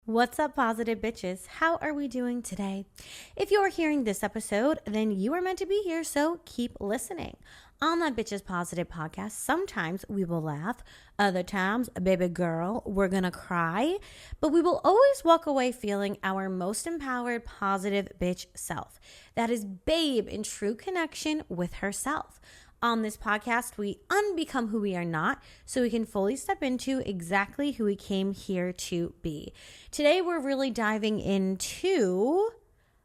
What's up, positive bitches? How are we doing today? If you're hearing this episode, then you are meant to be here, so keep listening. On that Bitches Positive podcast, sometimes we will laugh, other times, baby girl, we're gonna cry, but we will always walk away feeling our most empowered, positive bitch self. That is babe in true connection with herself. On this podcast, we unbecome who we are not so we can fully step into exactly who we came here to be. Today, we're really diving into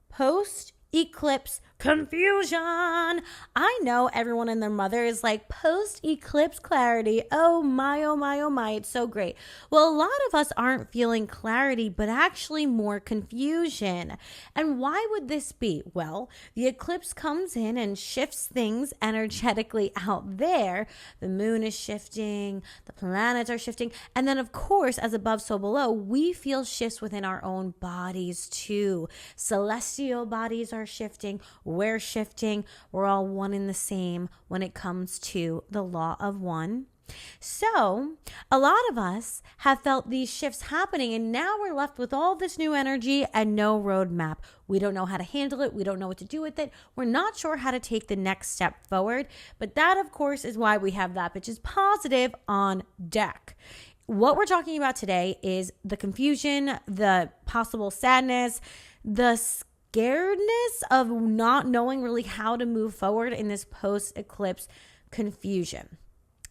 post-eclipse confusion. I know everyone and their mother is like, post-eclipse clarity. Oh my, oh my, oh my. It's so great. Well, a lot of us aren't feeling clarity, but actually more confusion. And why would this be? Well, the eclipse comes in and shifts things energetically out there. The moon is shifting, the planets are shifting. And then, of course, as above, so below, we feel shifts within our own bodies too. Celestial bodies are shifting. We're shifting. We're all one and the same when it comes to the law of one. So a lot of us have felt these shifts happening, and now we're left with all this new energy and no roadmap. We don't know how to handle it. We don't know what to do with it. We're not sure how to take the next step forward. But that, of course, is why we have that Bitches Positive on deck. What we're talking about today is the confusion, the possible sadness, the scaredness of not knowing really how to move forward in this post-eclipse confusion,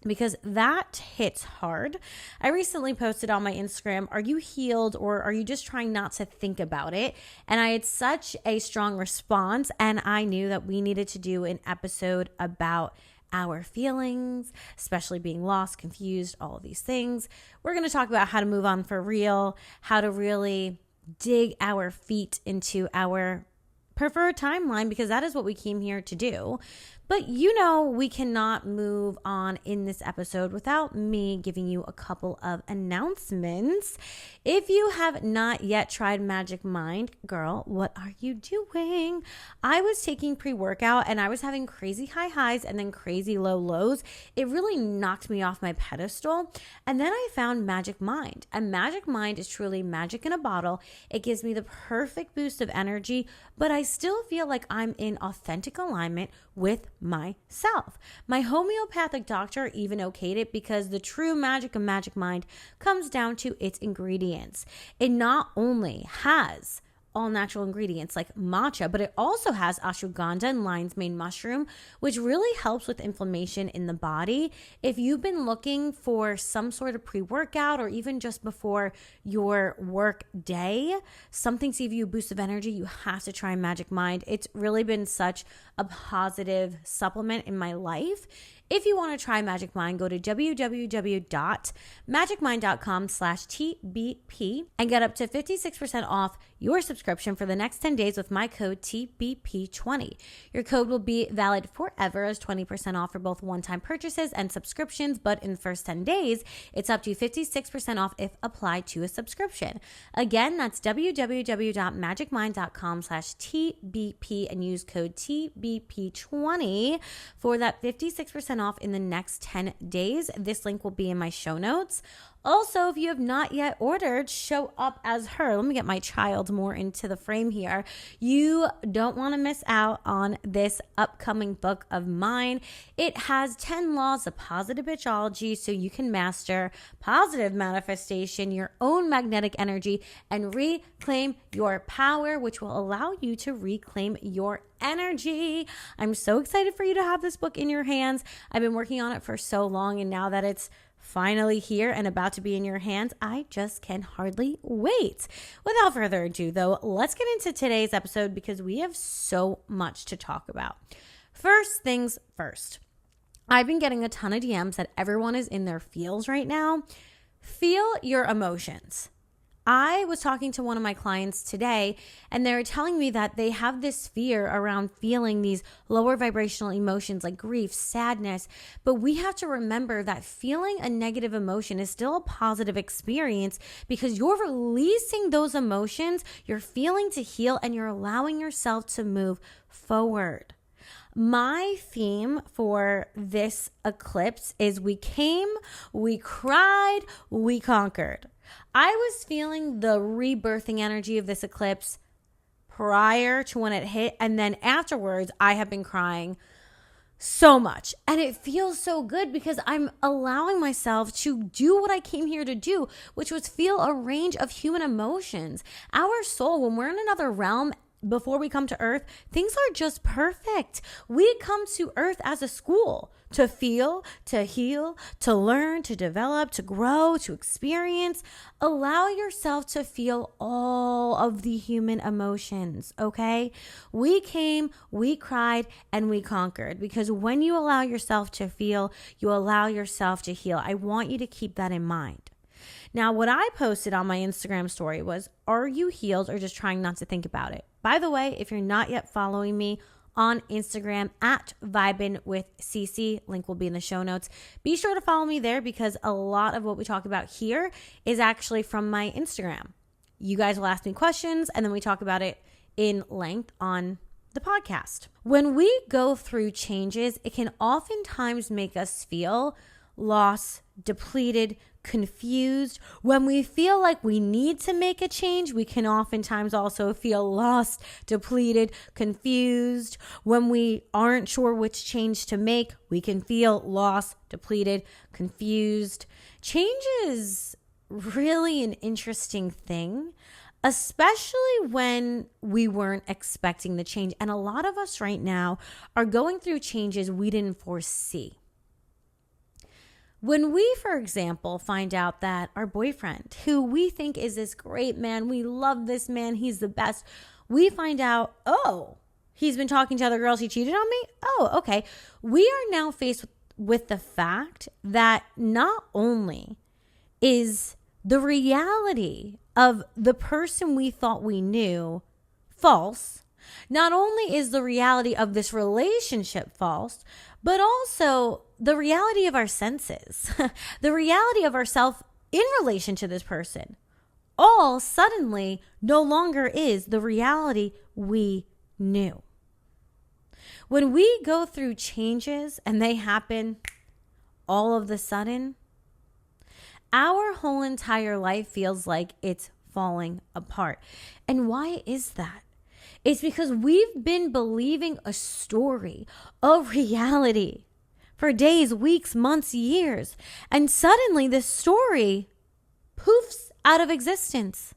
because that hits hard. I recently posted on my Instagram, are you healed or are you just trying not to think about it? And I had such a strong response, and I knew that we needed to do an episode about our feelings, especially being lost, confused, all of these things. We're going to talk about how to move on for real, how to really dig our feet into our preferred timeline, because that is what we came here to do. But you know, we cannot move on in this episode without me giving you a couple of announcements. If you have not yet tried Magic Mind, girl, what are you doing? I was taking pre-workout and I was having crazy high highs and then crazy low lows. It really knocked me off my pedestal. And then I found Magic Mind. And Magic Mind is truly magic in a bottle. It gives me the perfect boost of energy, but I still feel like I'm in authentic alignment with myself. My homeopathic doctor even okayed it because the true magic of Magic Mind comes down to its ingredients. It not only has all natural ingredients like matcha, but it also has ashwagandha and lion's mane mushroom, which really helps with inflammation in the body. If you've been looking for some sort of pre-workout or even just before your work day, something to give you a boost of energy, you have to try Magic Mind. It's really been such a positive supplement in my life. If you want to try Magic Mind, go to www.magicmind.com/TBP and get up to 56% off your subscription for the next 10 days with my code TBP20. Your code will be valid forever as 20% off for both one-time purchases and subscriptions, but in the first 10 days, it's up to 56% off if applied to a subscription. Again, that's www.magicmind.com/TBP and use code TBP20 for that 56% off in the next 10 days. This link will be in my show notes. Also, if you have not yet ordered, show up as her. Let me get my child more into the frame here. You don't want to miss out on this upcoming book of mine. It has 10 laws of positive bitchology so you can master positive manifestation, your own magnetic energy, and reclaim your power, which will allow you to reclaim your energy. I'm so excited for you to have this book in your hands. I've been working on it for so long, and now that it's finally here and about to be in your hands, I just can hardly wait. Without further ado, though, let's get into today's episode because we have so much to talk about. First things first, I've been getting a ton of DMs that everyone is in their feels right now. Feel your emotions. I was talking to one of my clients today, and they were telling me that they have this fear around feeling these lower vibrational emotions like grief, sadness. But we have to remember that feeling a negative emotion is still a positive experience because you're releasing those emotions, you're feeling to heal, and you're allowing yourself to move forward. My theme for this eclipse is we came, we cried, we conquered. I was feeling the rebirthing energy of this eclipse prior to when it hit. And then afterwards, I have been crying so much. And it feels so good because I'm allowing myself to do what I came here to do, which was feel a range of human emotions. Our soul, when we're in another realm, before we come to earth, things are just perfect. We come to earth as a school to feel, to heal, to learn, to develop, to grow, to experience. Allow yourself to feel all of the human emotions, okay? We came, we cried, and we conquered, because when you allow yourself to feel, you allow yourself to heal. I want you to keep that in mind. Now, what I posted on my Instagram story was, are you healed or just trying not to think about it? By the way, if you're not yet following me on Instagram at Vibin with Cece, link will be in the show notes. Be sure to follow me there because a lot of what we talk about here is actually from my Instagram. You guys will ask me questions and then we talk about it in length on the podcast. When we go through changes, it can oftentimes make us feel lost, depleted, confused. When we feel like we need to make a change, we can oftentimes also feel lost, depleted, confused. When we aren't sure which change to make, we can feel lost, depleted, confused. Change is really an interesting thing, especially when we weren't expecting the change. And a lot of us right now are going through changes we didn't foresee. When we, for example, find out that our boyfriend, who we think is this great man, we love this man, he's the best, we find out, oh, he's been talking to other girls, he cheated on me? Oh, okay. We are now faced with the fact that not only is the reality of the person we thought we knew false, not only is the reality of this relationship false, but also the reality of our senses, the reality of ourself in relation to this person, all suddenly no longer is the reality we knew. When we go through changes and they happen all of the sudden, our whole entire life feels like it's falling apart. And why is that? It's because we've been believing a story, a reality for days, weeks, months, years. And suddenly this story poofs out of existence.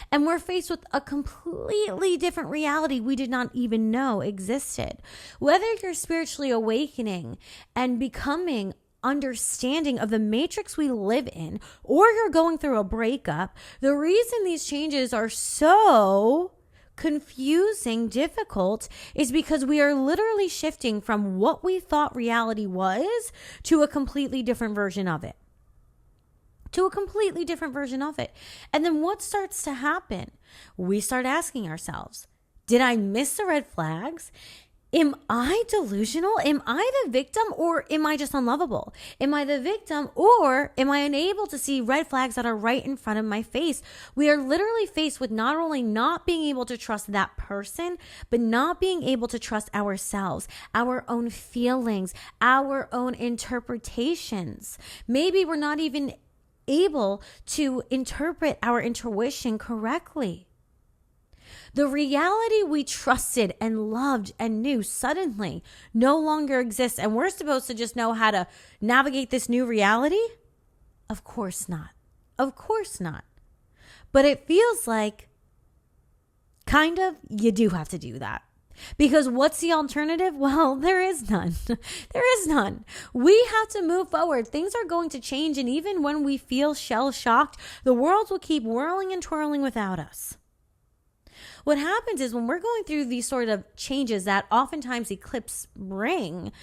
And we're faced with a completely different reality we did not even know existed. Whether you're spiritually awakening and becoming understanding of the matrix we live in, or you're going through a breakup, the reason these changes are so confusing, difficult, is because we are literally shifting from what we thought reality was to a completely different version of it. And then what starts to happen? We start asking ourselves, did I miss the red flags? Am I delusional? Am I the victim, or am I just unlovable? Am I the victim, or am I unable to see red flags that are right in front of my face? We are literally faced with not only not being able to trust that person, but not being able to trust ourselves, our own feelings, our own interpretations. Maybe we're not even able to interpret our intuition correctly. The reality we trusted and loved and knew suddenly no longer exists, and we're supposed to just know how to navigate this new reality? Of course not. But it feels like kind of you do have to do that. Because what's the alternative? Well, there is none. We have to move forward. Things are going to change, and even when we feel shell-shocked, the world will keep whirling and twirling without us. What happens is when we're going through these sort of changes that oftentimes eclipse bring,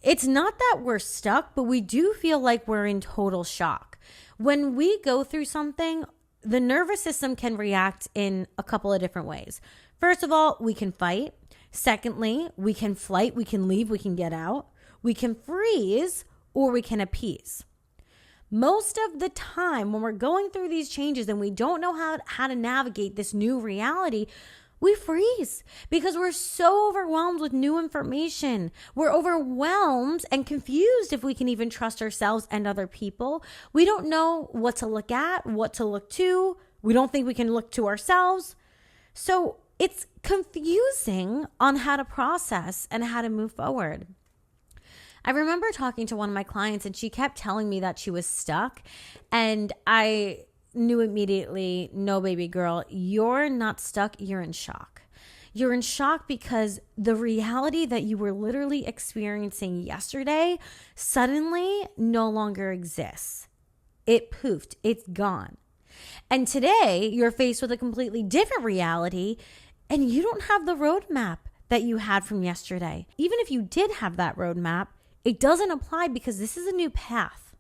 it's not that we're stuck, but we do feel like we're in total shock. When we go through something, the nervous system can react in a couple of different ways. First of all, we can fight. Secondly, we can flight, we can leave, we can get out. We can freeze, or we can appease. Most of the time when we're going through these changes and we don't know how to navigate this new reality, We freeze because we're so overwhelmed with new information. We're overwhelmed and confused if we can even trust ourselves and other people. We don't know what to look at, what to look to. We don't think we can look to ourselves. So it's confusing on how to process and how to move forward. I remember talking to one of my clients and she kept telling me that she was stuck, and I knew immediately, no, baby girl, you're not stuck. You're in shock. You're in shock because the reality that you were literally experiencing yesterday suddenly no longer exists. It poofed. It's gone. And today you're faced with a completely different reality, and you don't have the roadmap that you had from yesterday. Even if you did have that roadmap, it doesn't apply because this is a new path.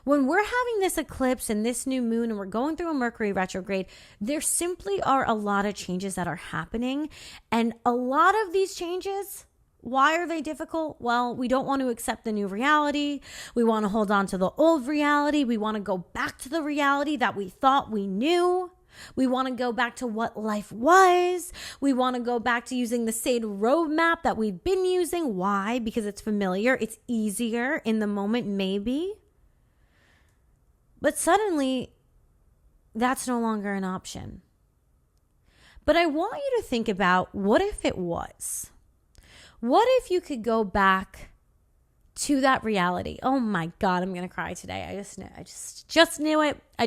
When we're having this eclipse and this new moon and we're going through a Mercury retrograde, there simply are a lot of changes that are happening. And a lot of these changes, why are they difficult? Well, we don't want to accept the new reality. We want to hold on to the old reality. We want to go back to the reality that we thought we knew. We want to go back to what life was. We want to go back to using the same roadmap that we've been using. Why? Because it's familiar. It's easier in the moment, maybe. But suddenly, that's no longer an option. But I want you to think about, what if it was? What if you could go back to that reality? Oh my God, I'm going to cry today. I just knew. I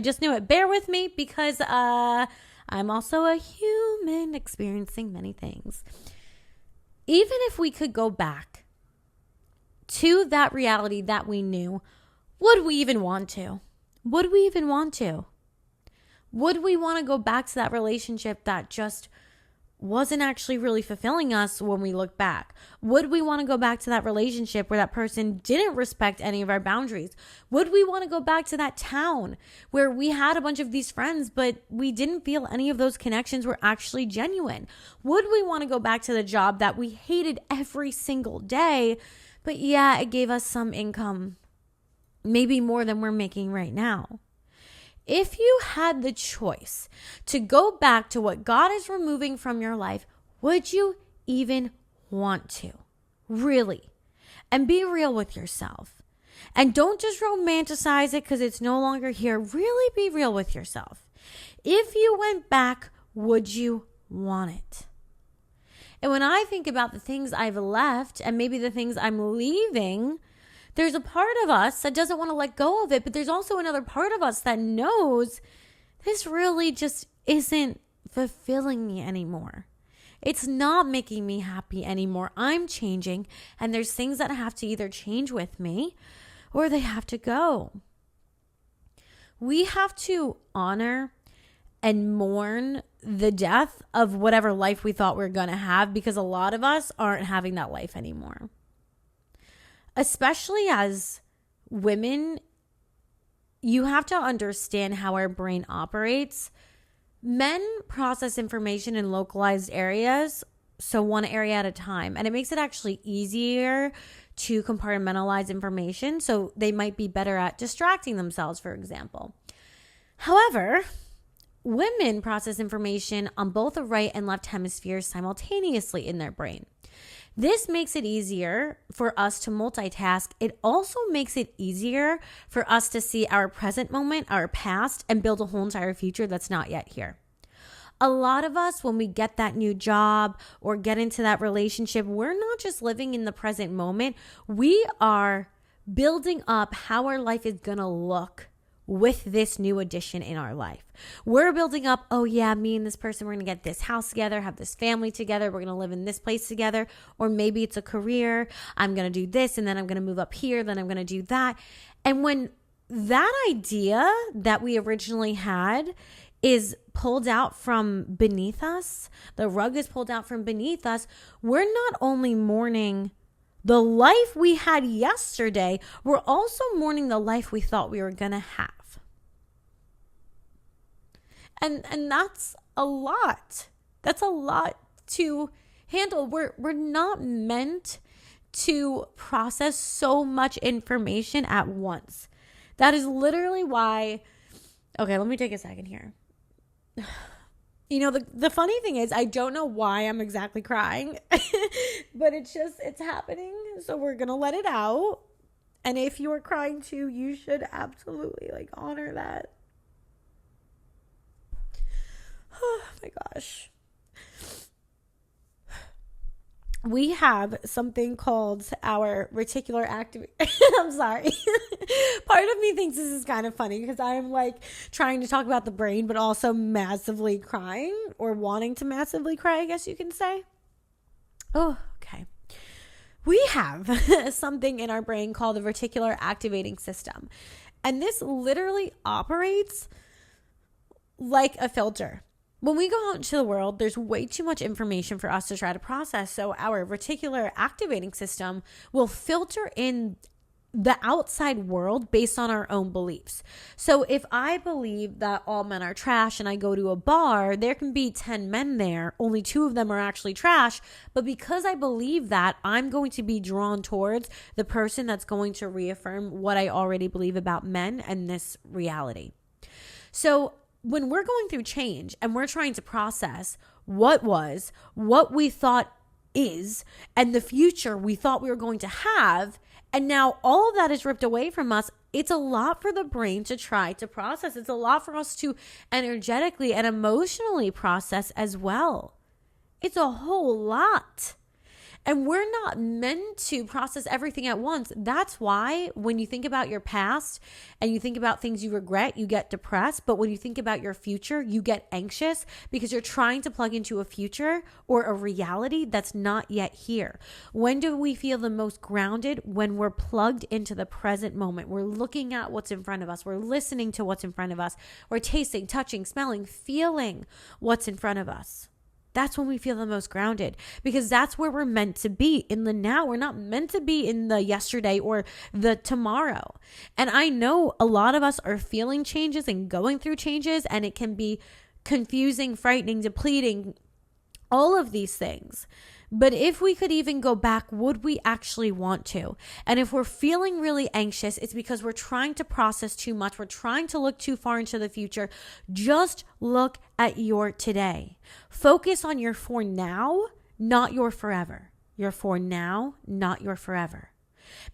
just knew it. Bear with me because I'm also a human experiencing many things. Even if we could go back to that reality that we knew, would we even want to? Would we even want to? Would we want to go back to that relationship that just wasn't actually really fulfilling us when we look back? Would we want to go back to that relationship where that person didn't respect any of our boundaries? Would we want to go back to that town where we had a bunch of these friends, but we didn't feel any of those connections were actually genuine? Would we want to go back to the job that we hated every single day, but yeah, it gave us some income? Maybe more than we're making right now. If you had the choice to go back to what God is removing from your life, would you even want to? Really? And be real with yourself. And don't just romanticize it because it's no longer here. Really be real with yourself. If you went back, would you want it? And when I think about the things I've left and maybe the things I'm leaving, there's a part of us that doesn't want to let go of it, but there's also another part of us that knows this really just isn't fulfilling me anymore. It's not making me happy anymore. I'm changing, and there's things that have to either change with me or they have to go. We have to honor and mourn the death of whatever life we thought we were going to have, because a lot of us aren't having that life anymore. Especially as women, you have to understand how our brain operates. Men process information in localized areas, so one area at a time, and it makes it actually easier to compartmentalize information, so they might be better at distracting themselves, for example. However, women process information on both the right and left hemispheres simultaneously in their brain. This makes it easier for us to multitask. It also makes it easier for us to see our present moment, our past, and build a whole entire future that's not yet here. A lot of us, when we get that new job or get into that relationship, we're not just living in the present moment. We are building up how our life is going to look with this new addition in our life. We're building up, oh yeah, me and this person, we're going to get this house together, have this family together, we're going to live in this place together, or maybe it's a career, I'm going to do this, and then I'm going to move up here, then I'm going to do that. And when that idea that we originally had is pulled out from beneath us, the rug is pulled out from beneath us, we're not only mourning the life we had yesterday, we're also mourning the life we thought we were going to have. And that's a lot. That's a lot to handle. We're not meant to process so much information at once. That is literally why, okay, let me take a second here. The funny thing is, I don't know why I'm exactly crying, but it's happening. So we're going to let it out. And if you are crying too, you should absolutely honor that. Oh my gosh. We have something called our reticular activation. I'm sorry. Part of me thinks this is kind of funny because I'm trying to talk about the brain, but also massively crying or wanting to massively cry, I guess you can say. Oh, okay. We have something in our brain called the reticular activating system. And this literally operates like a filter. When we go out into the world, there's way too much information for us to try to process. So our reticular activating system will filter in the outside world based on our own beliefs. So if I believe that all men are trash and I go to a bar, there can be 10 men there. Only 2 of them are actually trash. But because I believe that, I'm going to be drawn towards the person that's going to reaffirm what I already believe about men and this reality. So when we're going through change and we're trying to process what was, what we thought is, and the future we thought we were going to have, and now all of that is ripped away from us, it's a lot for the brain to try to process. It's a lot for us to energetically and emotionally process as well. It's a whole lot. And we're not meant to process everything at once. That's why when you think about your past and you think about things you regret, you get depressed. But when you think about your future, you get anxious because you're trying to plug into a future or a reality that's not yet here. When do we feel the most grounded? When we're plugged into the present moment. We're looking at what's in front of us. We're listening to what's in front of us. We're tasting, touching, smelling, feeling what's in front of us. That's when we feel the most grounded because that's where we're meant to be, in the now. We're not meant to be in the yesterday or the tomorrow. And I know a lot of us are feeling changes and going through changes, and it can be confusing, frightening, depleting, all of these things. But if we could even go back, would we actually want to? And if we're feeling really anxious, it's because we're trying to process too much. We're trying to look too far into the future. Just look at your today. Focus on your for now, not your forever. Your for now, not your forever.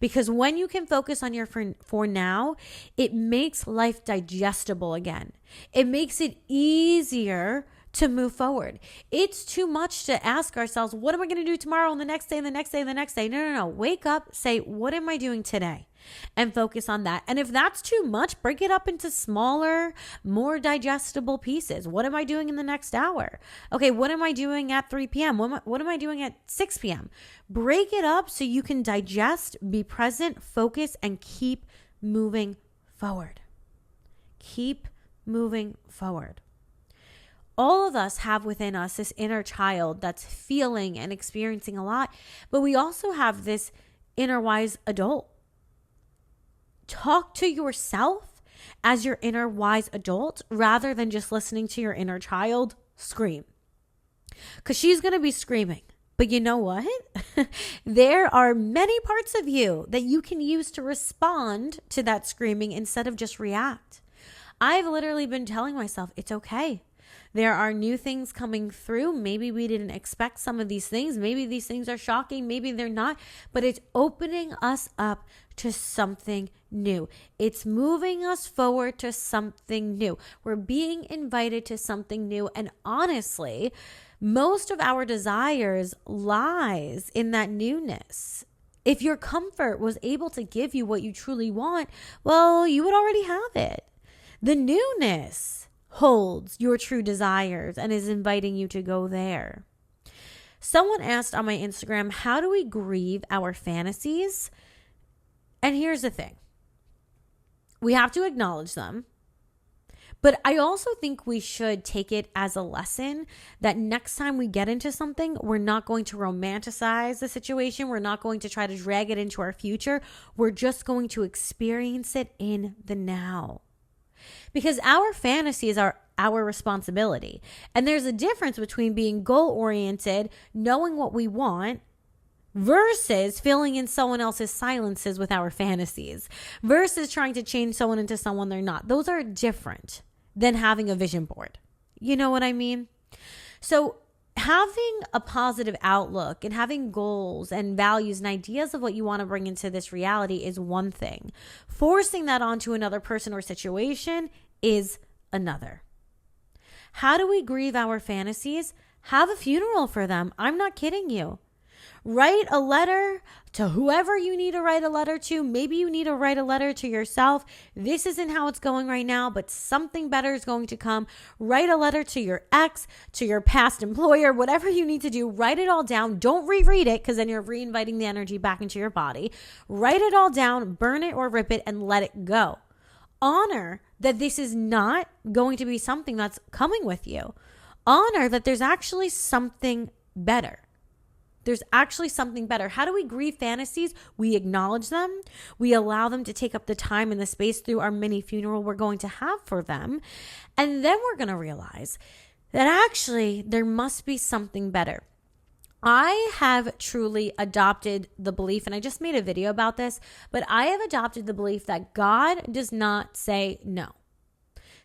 Because when you can focus on your for now, it makes life digestible again. It makes it easier to move forward. It's too much to ask ourselves, what am I going to do tomorrow and the next day and the next day and the next day? No. Wake up, say, what am I doing today? And focus on that. And if that's too much, break it up into smaller, more digestible pieces. What am I doing in the next hour? Okay, what am I doing at 3 p.m.? What am I doing at 6 p.m.? Break it up so you can digest, be present, focus, and keep moving forward. Keep moving forward. All of us have within us this inner child that's feeling and experiencing a lot, but we also have this inner wise adult. Talk to yourself as your inner wise adult rather than just listening to your inner child scream. Because she's going to be screaming. But you know what? There are many parts of you that you can use to respond to that screaming instead of just react. I've literally been telling myself, it's okay. There are new things coming through. Maybe we didn't expect some of these things. Maybe these things are shocking. Maybe they're not. But it's opening us up to something new. It's moving us forward to something new. We're being invited to something new. And honestly, most of our desires lies in that newness. If your comfort was able to give you what you truly want, well, you would already have it. The newness holds your true desires and is inviting you to go there. Someone asked on my Instagram, how do we grieve our fantasies? And here's the thing. We have to acknowledge them. But I also think we should take it as a lesson that next time we get into something, we're not going to romanticize the situation. We're not going to try to drag it into our future. We're just going to experience it in the now. Because our fantasies are our responsibility. And there's a difference between being goal-oriented, knowing what we want, versus filling in someone else's silences with our fantasies, versus trying to change someone into someone they're not. Those are different than having a vision board. You know what I mean? So having a positive outlook and having goals and values and ideas of what you want to bring into this reality is one thing. Forcing that onto another person or situation is another. How do we grieve our fantasies? Have a funeral for them. I'm not kidding you. Write a letter to whoever you need to write a letter to. Maybe you need to write a letter to yourself. This isn't how it's going right now, but something better is going to come. Write a letter to your ex, to your past employer, whatever you need to do. Write it all down. Don't reread it because then you're reinviting the energy back into your body. Write it all down, burn it or rip it, and let it go. Honor that this is not going to be something that's coming with you. Honor that there's actually something better. There's actually something better. How do we grieve fantasies? We acknowledge them. We allow them to take up the time and the space through our mini funeral we're going to have for them. And then we're going to realize that actually there must be something better. I have truly adopted the belief, and I just made a video about this, but I have adopted the belief that God does not say no.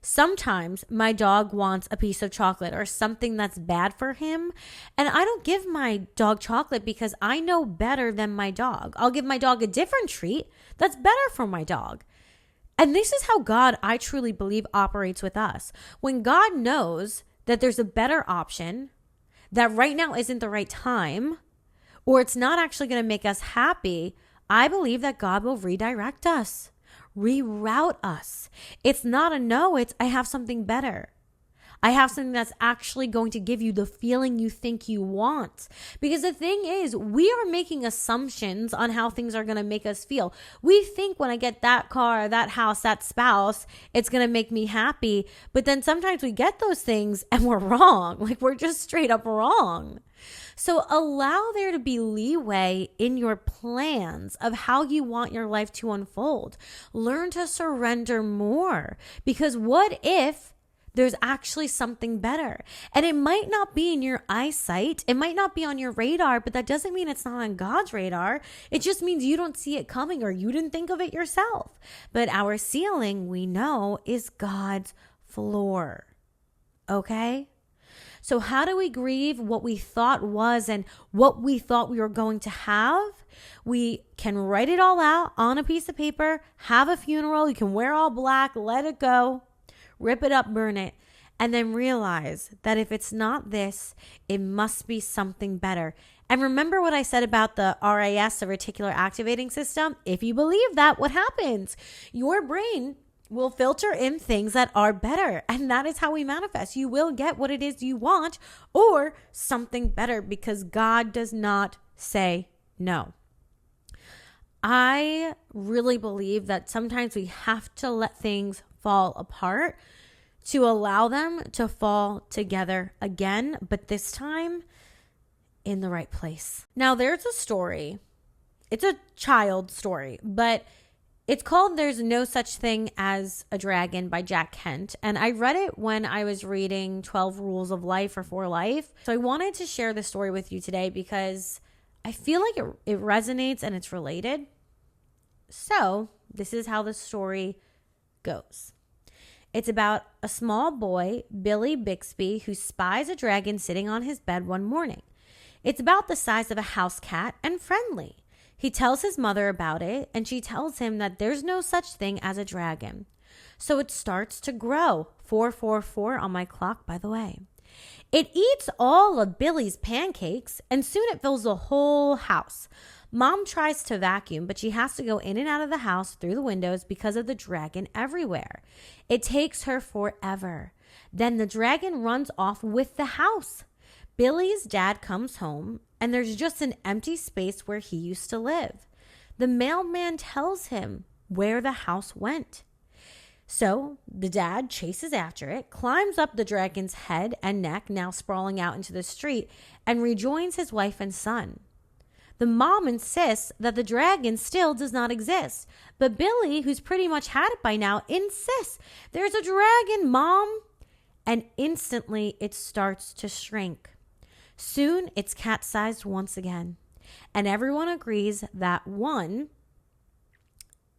Sometimes my dog wants a piece of chocolate or something that's bad for him, and I don't give my dog chocolate because I know better than my dog. I'll give my dog a different treat that's better for my dog. And this is how God, I truly believe, operates with us. When God knows that there's a better option, that right now isn't the right time, or it's not actually going to make us happy, I believe that God will redirect us. Reroute us. It's not a no, it's I have something better. I have something that's actually going to give you the feeling you think you want. Because the thing is, we are making assumptions on how things are going to make us feel. We think when I get that car, that house, that spouse, it's going to make me happy. But then sometimes we get those things and we're wrong. Like we're just straight up wrong. So allow there to be leeway in your plans of how you want your life to unfold. Learn to surrender more, because what if there's actually something better? And it might not be in your eyesight. It might not be on your radar, but that doesn't mean it's not on God's radar. It just means you don't see it coming or you didn't think of it yourself. But our ceiling, we know, is God's floor. Okay? So how do we grieve what we thought was and what we thought we were going to have? We can write it all out on a piece of paper, have a funeral. You can wear all black, let it go, rip it up, burn it, and then realize that if it's not this, it must be something better. And remember what I said about the RAS, the reticular activating system? If you believe that, what happens? Your brain will filter in things that are better. And that is how we manifest. You will get what it is you want or something better, because God does not say no. I really believe that sometimes we have to let things fall apart to allow them to fall together again, but this time in the right place. Now, there's a story. It's a child story, but it's called There's No Such Thing as a Dragon by Jack Kent. And I read it when I was reading 12 Rules of Life or For Life. So I wanted to share this story with you today because I feel like it resonates and it's related. So this is how the story goes. It's about a small boy, Billy Bixby, who spies a dragon sitting on his bed one morning. It's about the size of a house cat and friendly. He tells his mother about it, and she tells him that there's no such thing as a dragon. So it starts to grow. 444 on my clock, by the way. It eats all of Billy's pancakes, and soon it fills the whole house. Mom tries to vacuum, but she has to go in and out of the house through the windows because of the dragon everywhere. It takes her forever. Then the dragon runs off with the house. Billy's dad comes home, and there's just an empty space where he used to live. The mailman tells him where the house went. So the dad chases after it, climbs up the dragon's head and neck, now sprawling out into the street, and rejoins his wife and son. The mom insists that the dragon still does not exist, but Billy, who's pretty much had it by now, insists, "There's a dragon, Mom!" And instantly it starts to shrink. Soon, it's cat-sized once again, and everyone agrees that 1,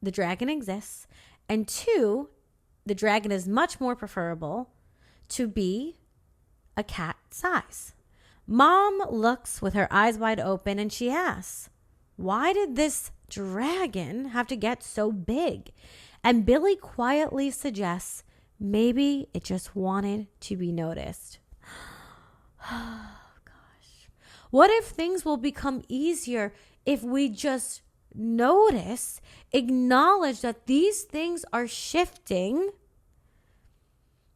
the dragon exists, and 2, the dragon is much more preferable to be a cat size. Mom looks with her eyes wide open and she asks, why did this dragon have to get so big? And Billy quietly suggests, maybe it just wanted to be noticed. Oh, gosh. What if things will become easier if we just notice, acknowledge that these things are shifting?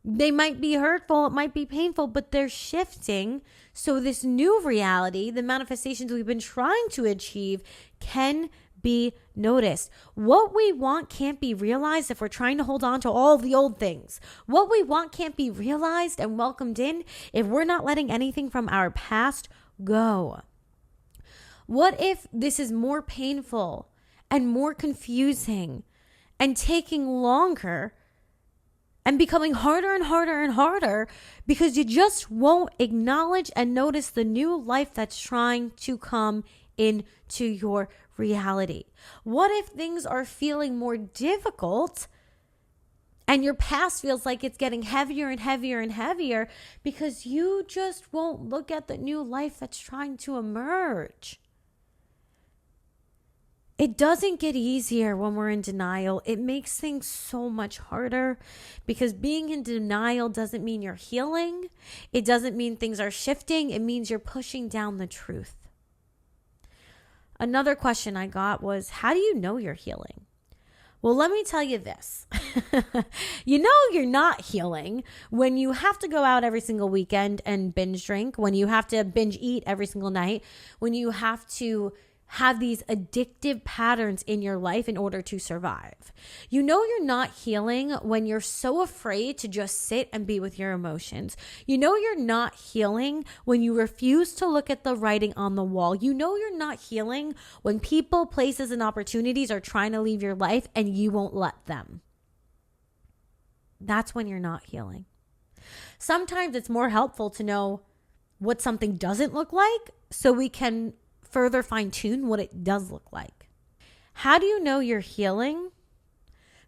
They might be hurtful, it might be painful, but they're shifting. So this new reality, the manifestations we've been trying to achieve, can be noticed. What we want can't be realized if we're trying to hold on to all the old things. What we want can't be realized and welcomed in if we're not letting anything from our past go. What if this is more painful and more confusing and taking longer and becoming harder and harder and harder because you just won't acknowledge and notice the new life that's trying to come into your reality? What if things are feeling more difficult and your past feels like it's getting heavier and heavier and heavier because you just won't look at the new life that's trying to emerge? It doesn't get easier when we're in denial. It makes things so much harder because being in denial doesn't mean you're healing. It doesn't mean things are shifting. It means you're pushing down the truth. Another question I got was, how do you know you're healing? Well, let me tell you this. You know you're not healing when you have to go out every single weekend and binge drink, when you have to binge eat every single night, when you have to have these addictive patterns in your life in order to survive. You know you're not healing when you're so afraid to just sit and be with your emotions. You know you're not healing when you refuse to look at the writing on the wall. You know you're not healing when people, places, and opportunities are trying to leave your life and you won't let them. That's when you're not healing. Sometimes it's more helpful to know what something doesn't look like so we can further fine-tune what it does look like. How do you know you're healing?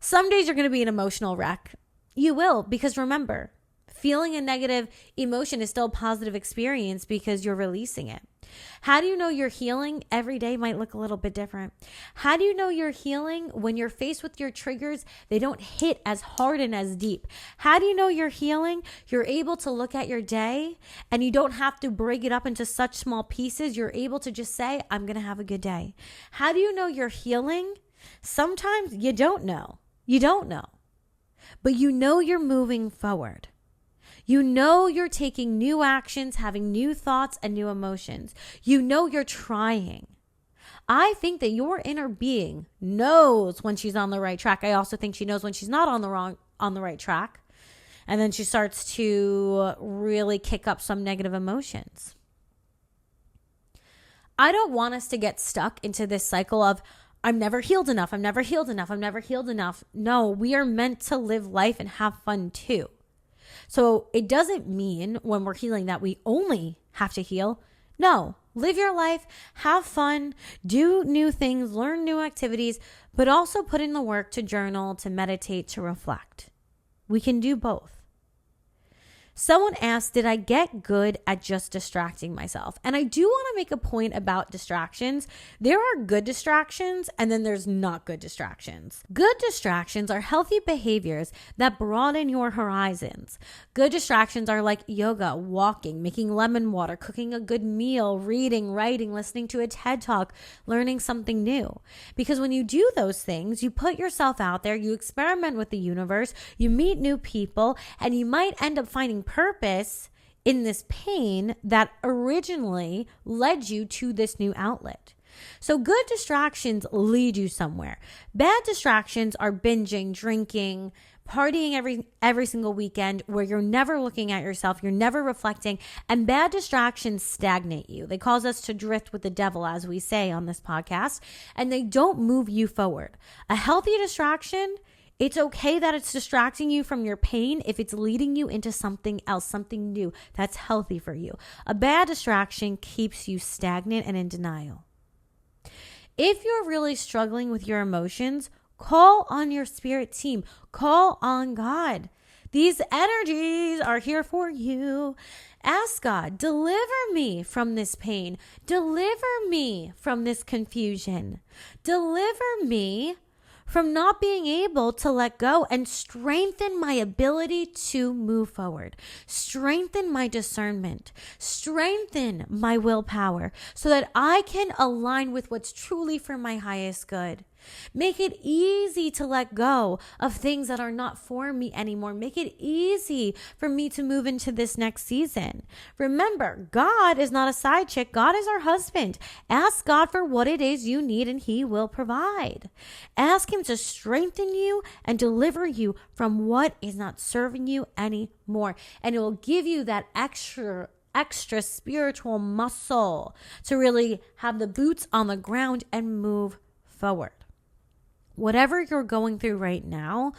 Some days you're going to be an emotional wreck. You will, because remember, feeling a negative emotion is still a positive experience because you're releasing it. How do you know you're healing? Every day might look a little bit different. How do you know you're healing? When you're faced with your triggers, they don't hit as hard and as deep. How do you know you're healing? You're able to look at your day and you don't have to break it up into such small pieces. You're able to just say, I'm going to have a good day. How do you know you're healing? Sometimes you don't know. You don't know. But you know you're moving forward. You know you're taking new actions, having new thoughts and new emotions. You know you're trying. I think that your inner being knows when she's on the right track. I also think she knows when she's not on the right track. And then she starts to really kick up some negative emotions. I don't want us to get stuck into this cycle of I'm never healed enough. I'm never healed enough. I'm never healed enough. No, we are meant to live life and have fun too. So it doesn't mean when we're healing that we only have to heal. No, live your life, have fun, do new things, learn new activities, but also put in the work to journal, to meditate, to reflect. We can do both. Someone asked, did I get good at just distracting myself? And I do want to make a point about distractions. There are good distractions and then there's not good distractions. Good distractions are healthy behaviors that broaden your horizons. Good distractions are like yoga, walking, making lemon water, cooking a good meal, reading, writing, listening to a TED Talk, learning something new. Because when you do those things, you put yourself out there, you experiment with the universe, you meet new people, and you might end up finding purpose in this pain that originally led you to this new outlet. So good distractions lead you somewhere. Bad distractions are binging, drinking, partying every single weekend where you're never looking at yourself, you're never reflecting, and bad distractions stagnate you. They cause us to drift with the devil, as we say on this podcast, and they don't move you forward. A healthy distraction, it's okay that it's distracting you from your pain if it's leading you into something else, something new that's healthy for you. A bad distraction keeps you stagnant and in denial. If you're really struggling with your emotions, call on your spirit team. Call on God. These energies are here for you. Ask God, deliver me from this pain. Deliver me from this confusion. Deliver me from not being able to let go, and strengthen my ability to move forward. Strengthen my discernment. Strengthen my willpower so that I can align with what's truly for my highest good. Make it easy to let go of things that are not for me anymore. Make it easy for me to move into this next season. Remember, God is not a side chick. God is our husband. Ask God for what it is you need and He will provide. Ask Him to strengthen you and deliver you from what is not serving you anymore. And it will give you that extra spiritual muscle to really have the boots on the ground and move forward. Whatever you're going through right now,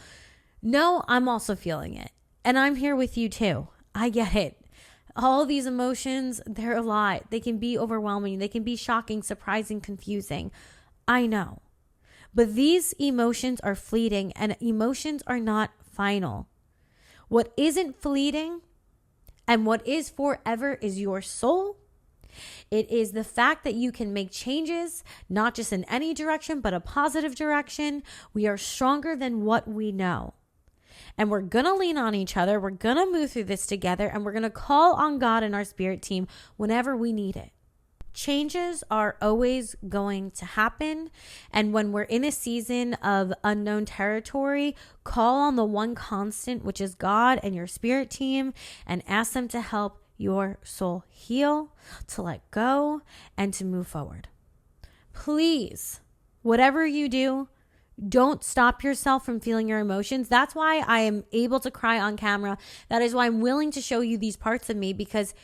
know I'm also feeling it. And I'm here with you too. I get it. All these emotions, they're a lot. They can be overwhelming. They can be shocking, surprising, confusing. I know. But these emotions are fleeting, and emotions are not final. What isn't fleeting and what is forever is your soul. It is the fact that you can make changes, not just in any direction, but a positive direction. We are stronger than what we know. And we're going to lean on each other. We're going to move through this together, and we're going to call on God and our spirit team whenever we need it. Changes are always going to happen. And when we're in a season of unknown territory, call on the one constant, which is God and your spirit team, and ask them to help your soul heal, to let go, and to move forward. Please, whatever you do, don't stop yourself from feeling your emotions. That's why I am able to cry on camera. That is why I'm willing to show you these parts of me, because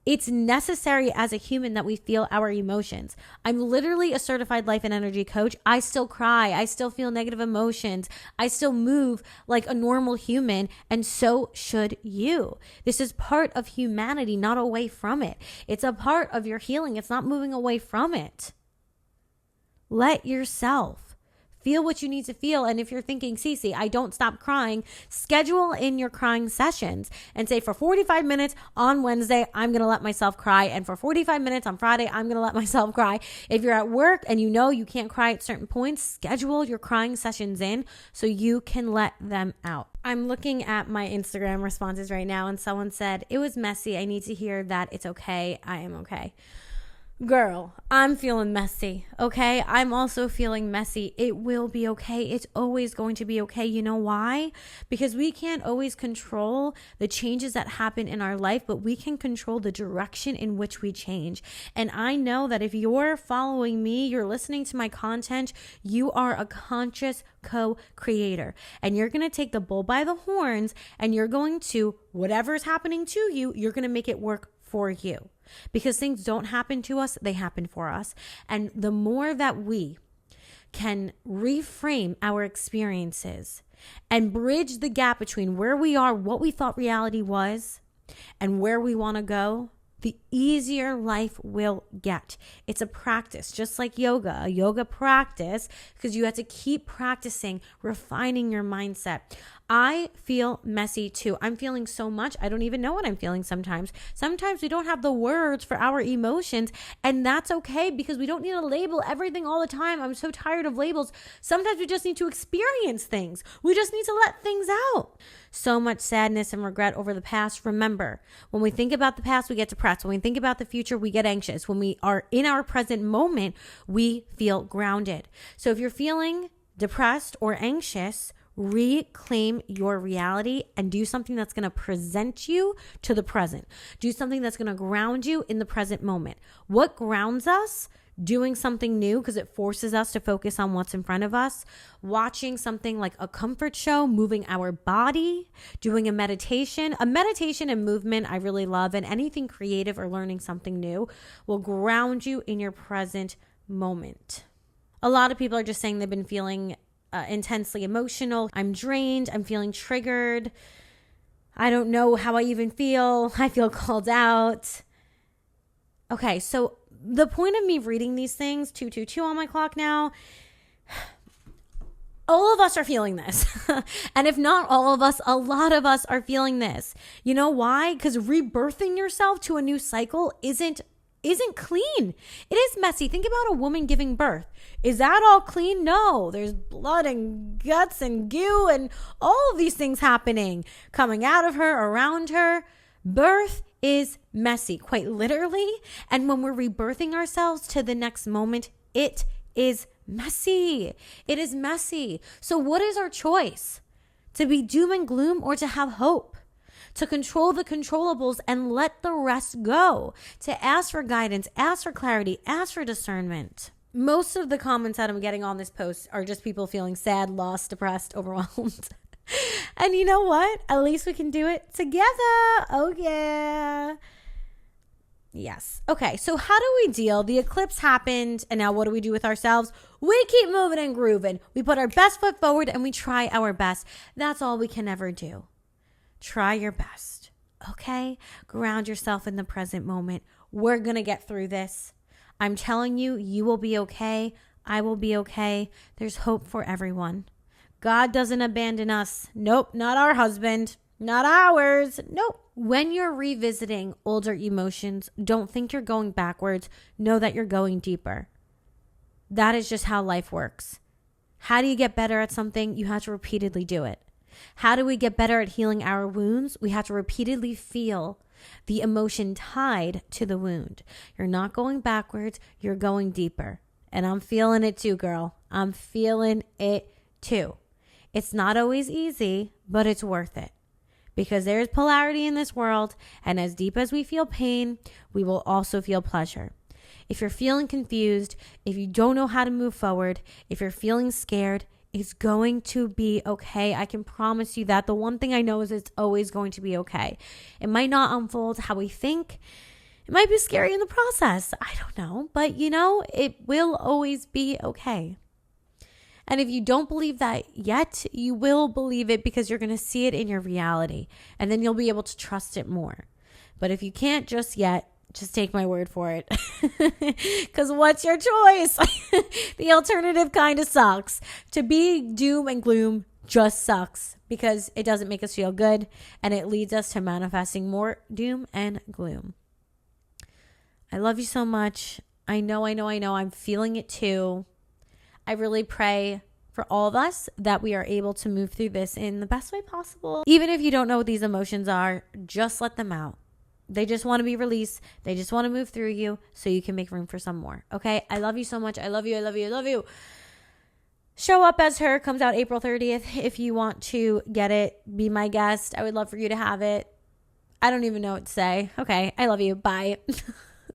it's necessary as a human that we feel our emotions. I'm literally a certified life and energy coach. I still cry. I still feel negative emotions. I still move like a normal human, and so should you. This is part of humanity, not away from it. It's a part of your healing. It's not moving away from it. Let yourself feel what you need to feel. And if you're thinking, Cece, I don't stop crying, schedule in your crying sessions and say, for 45 minutes on Wednesday, I'm going to let myself cry. And for 45 minutes on Friday, I'm going to let myself cry. If you're at work and you know you can't cry at certain points, schedule your crying sessions in so you can let them out. I'm looking at my Instagram responses right now, and someone said, it was messy. I need to hear that it's okay. I am okay. Girl, I'm feeling messy, okay? I'm also feeling messy. It will be okay. It's always going to be okay. You know why? Because we can't always control the changes that happen in our life, but we can control the direction in which we change. And I know that if you're following me, you're listening to my content, you are a conscious co-creator. And you're going to take the bull by the horns, and you're going to, whatever's happening to you, you're going to make it work for you. Because things don't happen to us, they happen for us. And the more that we can reframe our experiences and bridge the gap between where we are, what we thought reality was, and where we want to go, the easier life will get. It's a practice, just like yoga, a yoga practice, because you have to keep practicing, refining your mindset. I feel messy too. I'm feeling so much. I don't even know what I'm feeling sometimes. Sometimes we don't have the words for our emotions, and that's okay because we don't need to label everything all the time. I'm so tired of labels. Sometimes we just need to experience things. We just need to let things out. So much sadness and regret over the past. Remember, when we think about the past, we get depressed. When we think about the future, we get anxious. When we are in our present moment, we feel grounded. So if you're feeling depressed or anxious, reclaim your reality and do something that's going to present you to the present. Do something that's going to ground you in the present moment. What grounds us? Doing something new, because it forces us to focus on what's in front of us. Watching something like a comfort show, moving our body, doing a meditation. A meditation and movement I really love, and anything creative or learning something new will ground you in your present moment. A lot of people are just saying they've been feeling intensely emotional. I'm drained. I'm feeling triggered. I don't know how I even feel. I feel called out. Okay, so the point of me reading these things, 222 on my clock now, All of us are feeling this. And if not all of us, a lot of us are feeling this. You know why? Because rebirthing yourself to a new cycle isn't clean. It is messy. Think about a woman giving birth. Is that all clean? No. There's blood and guts and goo and all of these things happening, coming out of her, around her. Birth is messy, quite literally. And when we're rebirthing ourselves to the next moment, it is messy. It is messy. So what is our choice? To be doom and gloom or to have hope? To control the controllables and let the rest go? To ask for guidance, ask for clarity, ask for discernment? Most of the comments that I'm getting on this post are just people feeling sad, lost, depressed, overwhelmed. And you know what? At least we can do it together. Oh, yeah. Yes. Okay, so how do we deal? The eclipse happened, and now what do we do with ourselves? We keep moving and grooving. We put our best foot forward, and we try our best. That's all we can ever do. Try your best, okay? Ground yourself in the present moment. We're going to get through this. I'm telling you, you will be okay. I will be okay. There's hope for everyone. God doesn't abandon us. Nope, not our husband. Not ours. Nope. When you're revisiting older emotions, don't think you're going backwards. Know that you're going deeper. That is just how life works. How do you get better at something? You have to repeatedly do it. How do we get better at healing our wounds? We have to repeatedly feel the emotion tied to the wound. You're not going backwards. You're going deeper. And I'm feeling it too, girl. I'm feeling it too. It's not always easy, but it's worth it. Because there's polarity in this world, and as deep as we feel pain, we will also feel pleasure. If you're feeling confused, if you don't know how to move forward, if you're feeling scared, it's going to be okay. I can promise you that. The one thing I know is it's always going to be okay. It might not unfold how we think. It might be scary in the process. I don't know. But it will always be okay. And if you don't believe that yet, you will believe it because you're going to see it in your reality. And then you'll be able to trust it more. But if you can't just yet, just take my word for it. Because what's your choice? The alternative kind of sucks. To be doom and gloom just sucks because it doesn't make us feel good. And it leads us to manifesting more doom and gloom. I love you so much. I know. I'm feeling it too. I really pray for all of us that we are able to move through this in the best way possible. Even if you don't know what these emotions are, just let them out. They just want to be released. They just want to move through you so you can make room for some more. Okay? I love you so much. I love you. Show Up as Her comes out April 30th. If you want to get it, be my guest. I would love for you to have it. I don't even know what to say. Okay. I love you. Bye.